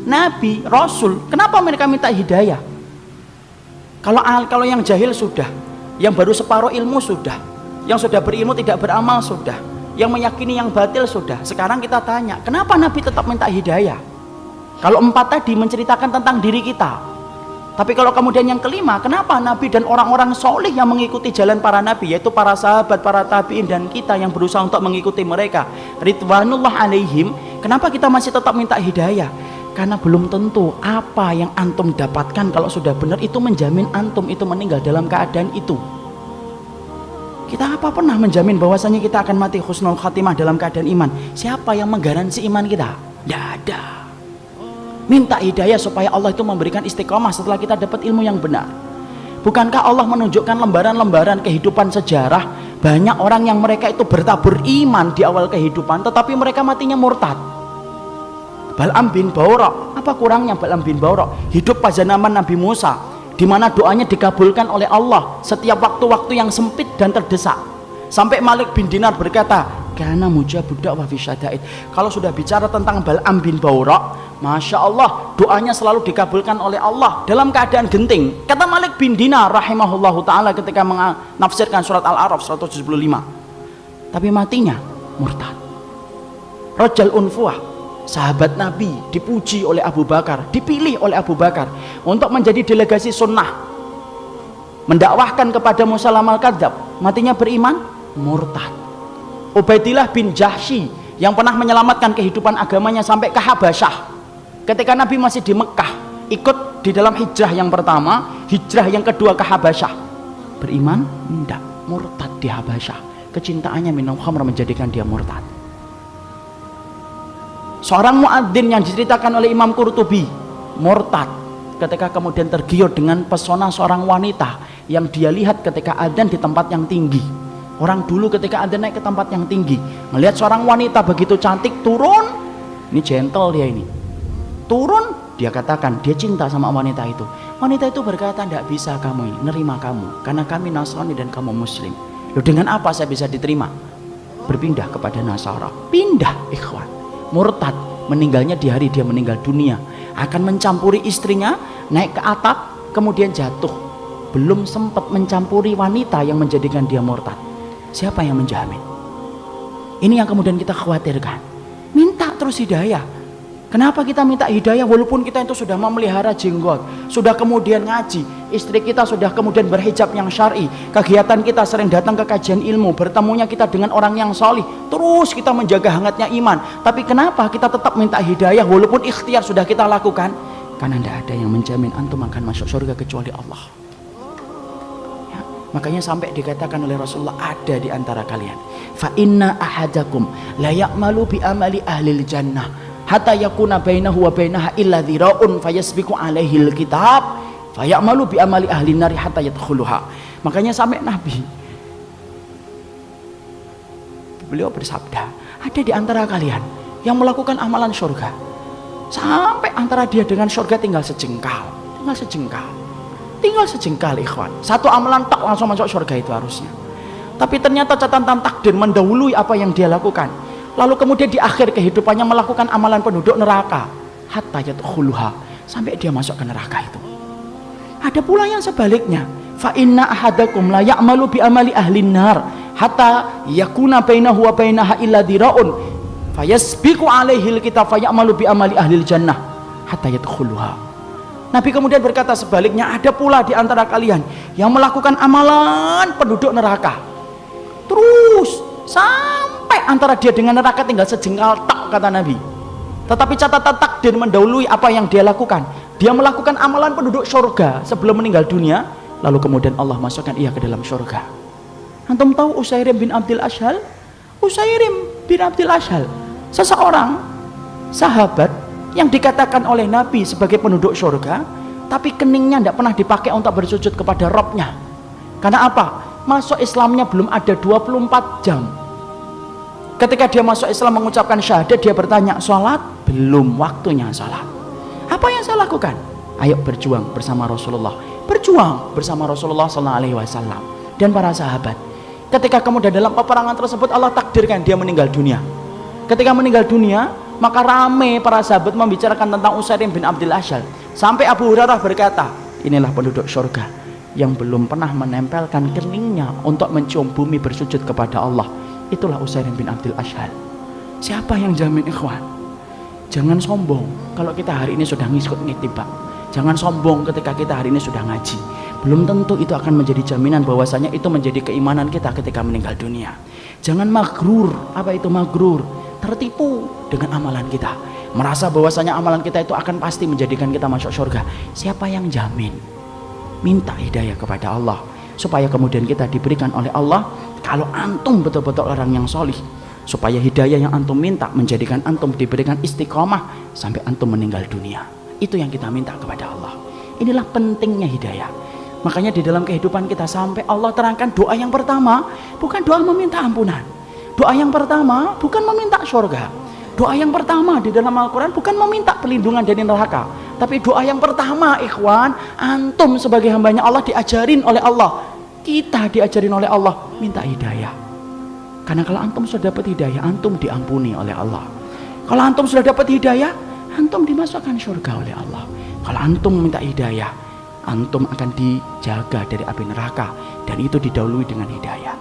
nabi, rasul, kenapa mereka minta hidayah? Kalau yang jahil sudah, yang baru separuh ilmu sudah, yang sudah berilmu tidak beramal sudah, yang meyakini yang batil sudah. Sekarang kita tanya, kenapa nabi tetap minta hidayah? Kalau 4 tadi menceritakan tentang diri kita, tapi kalau kemudian yang kelima, kenapa nabi dan orang-orang soleh yang mengikuti jalan para nabi, yaitu para sahabat, para tabi'in, dan kita yang berusaha untuk mengikuti mereka, ridwanullah alaihim, kenapa kita masih tetap minta hidayah? Karena belum tentu apa yang antum dapatkan kalau sudah benar itu menjamin antum itu meninggal dalam keadaan itu. Kita apa pernah menjamin bahwasanya kita akan mati husnul khatimah dalam keadaan iman? Siapa yang menggaransi iman kita? Tidak ada. Minta hidayah supaya Allah itu memberikan istiqomah setelah kita dapat ilmu yang benar. Bukankah Allah menunjukkan lembaran-lembaran kehidupan sejarah, banyak orang yang mereka itu bertabur iman di awal kehidupan tetapi mereka matinya murtad. Bal'am bin Ba'urah, apa kurangnya Bal'am bin Ba'urah? Hidup pada zaman Nabi Musa, di mana doanya dikabulkan oleh Allah setiap waktu-waktu yang sempit dan terdesak. Sampai Malik bin Dinar berkata, "Kana mujabud da'wah fi syada'id." Kalau sudah bicara tentang Bal'am bin Ba'urah, Masya Allah, doanya selalu dikabulkan oleh Allah dalam keadaan genting. Kata Malik bin Dinar rahimahullahu ta'ala ketika menafsirkan surat Al-A'raf 175. Tapi matinya murtad. Rajal Unfuah, sahabat Nabi, dipuji oleh Abu Bakar, dipilih oleh Abu Bakar untuk menjadi delegasi sunnah, mendakwahkan kepada Musailamah al-Kadzdzab. Matinya beriman, murtad. Ubaidillah bin Jahsy yang pernah menyelamatkan kehidupan agamanya sampai ke Habasyah, ketika Nabi masih di Mekah, ikut di dalam hijrah yang pertama, hijrah yang kedua ke Habasyah, beriman? Tidak, murtad di Habasyah. Kecintaannya minum khamr menjadikan dia murtad. Seorang muadzin yang diceritakan oleh Imam Qurtubi, murtad ketika kemudian tergiur dengan pesona seorang wanita yang dia lihat ketika adzan di tempat yang tinggi. Orang dulu ketika adzan naik ke tempat yang tinggi, melihat seorang wanita begitu cantik turun, ini gentle dia ini, turun, dia katakan dia cinta sama wanita itu. Wanita itu berkata, "Tidak bisa kamu ini, nerima kamu, karena kami Nasrani dan kamu Muslim." Loh, dengan apa saya bisa diterima? Berpindah kepada Nasara. Pindah, ikhwan. Murtad, meninggalnya di hari dia meninggal dunia, akan mencampuri istrinya, naik ke atap, kemudian jatuh. Belum sempat mencampuri wanita yang menjadikan dia murtad. Siapa yang menjamin? Ini yang kemudian kita khawatirkan. Minta terus hidayah. Kenapa kita minta hidayah walaupun kita itu sudah memelihara jenggot, sudah kemudian ngaji, istri kita sudah kemudian berhijab yang syar'i, kegiatan kita sering datang ke kajian ilmu, bertemunya kita dengan orang yang salih, terus kita menjaga hangatnya iman. Tapi kenapa kita tetap minta hidayah walaupun ikhtiar sudah kita lakukan? Karena tidak ada yang menjamin antum akan masuk surga kecuali Allah. Ya, makanya sampai dikatakan oleh Rasulullah, ada di antara kalian, fa inna ahadakum la ya'malu bi amali ahlil jannah hatta yakuna bainahu wa bainaha illa dhira'un fayasbiqu alaihi alkitab fayamalu bi amali ahli nari hatta yadkhuluha. Makanya sampai Nabi beliau bersabda, ada di antara kalian yang melakukan amalan surga sampai antara dia dengan surga tinggal sejengkal, tinggal sejengkal ikhwan. Satu amalan tak langsung masuk surga itu harusnya, tapi ternyata catatan takdir mendahului apa yang dia lakukan. Lalu kemudian di akhir kehidupannya melakukan amalan penduduk neraka hatta yadkhuluha, sampai dia masuk ke neraka itu. Ada pula yang sebaliknya, fa inna ahadakum la ya'malu bi amali ahli nar hatta yakuna bainahu wa bainaha illa dhira'un fayasbiqu alaihi alkitab fayamalu bi amali ahli jannah hatta yadkhuluha. Nabi kemudian berkata sebaliknya, ada pula di antara kalian yang melakukan amalan penduduk neraka terus sampai antara dia dengan neraka tinggal sejengkal tak, kata Nabi. Tetapi catatan takdir mendahului apa yang dia lakukan. Dia melakukan amalan penduduk surga sebelum meninggal dunia, lalu kemudian Allah masukkan ia ke dalam surga. Antum tahu Usairim bin Abdul Ashhal? Usairim bin Abdul Ashhal, seseorang sahabat yang dikatakan oleh Nabi sebagai penduduk surga, tapi keningnya tidak pernah dipakai untuk bersujud kepada Rabbnya. Karena apa? Masuk Islamnya belum ada 24 jam. Ketika dia masuk Islam mengucapkan syahadat, dia bertanya, sholat? Belum waktunya sholat. Apa yang saya lakukan? Ayo berjuang bersama Rasulullah. Berjuang bersama Rasulullah SAW dan para sahabat. Ketika kemudian dalam peperangan tersebut Allah takdirkan dia meninggal dunia. Ketika meninggal dunia, Maka rame para sahabat membicarakan tentang Utsairim bin Abdul Asyhal, sampai Abu Hurairah berkata, inilah penduduk surga yang belum pernah menempelkan keningnya untuk mencium bumi bersujud kepada Allah. Itulah Utsairim bin Abdul Asyhal. Siapa yang jamin, ikhwan? Jangan sombong kalau kita hari ini sudah ngikut ngitibak. Jangan sombong ketika kita hari ini sudah ngaji. Belum tentu itu akan menjadi jaminan bahwasanya itu menjadi keimanan kita ketika meninggal dunia. Jangan magrur. Apa itu magrur? Tertipu dengan amalan kita, merasa bahwasanya amalan kita itu akan pasti menjadikan kita masuk surga. Siapa yang jamin? Minta hidayah kepada Allah supaya kemudian kita diberikan oleh Allah. Kalau antum betul-betul orang yang solih, supaya hidayah yang antum minta menjadikan antum diberikan istiqomah sampai antum meninggal dunia. Itu yang kita minta kepada Allah. Inilah pentingnya hidayah. Makanya di dalam kehidupan kita sampai Allah terangkan doa yang pertama bukan doa meminta ampunan. Doa yang pertama bukan meminta surga. Doa yang pertama di dalam Al-Quran bukan meminta perlindungan dari neraka. Tapi doa yang pertama, ikhwan, antum sebagai hambanya Allah diajarin oleh Allah. Kita diajarin oleh Allah minta hidayah. Karena kalau antum sudah dapat hidayah, antum diampuni oleh Allah. Kalau antum sudah dapat hidayah, antum dimasukkan surga oleh Allah. Kalau antum minta hidayah, antum akan dijaga dari api neraka. Dan itu didahului dengan hidayah.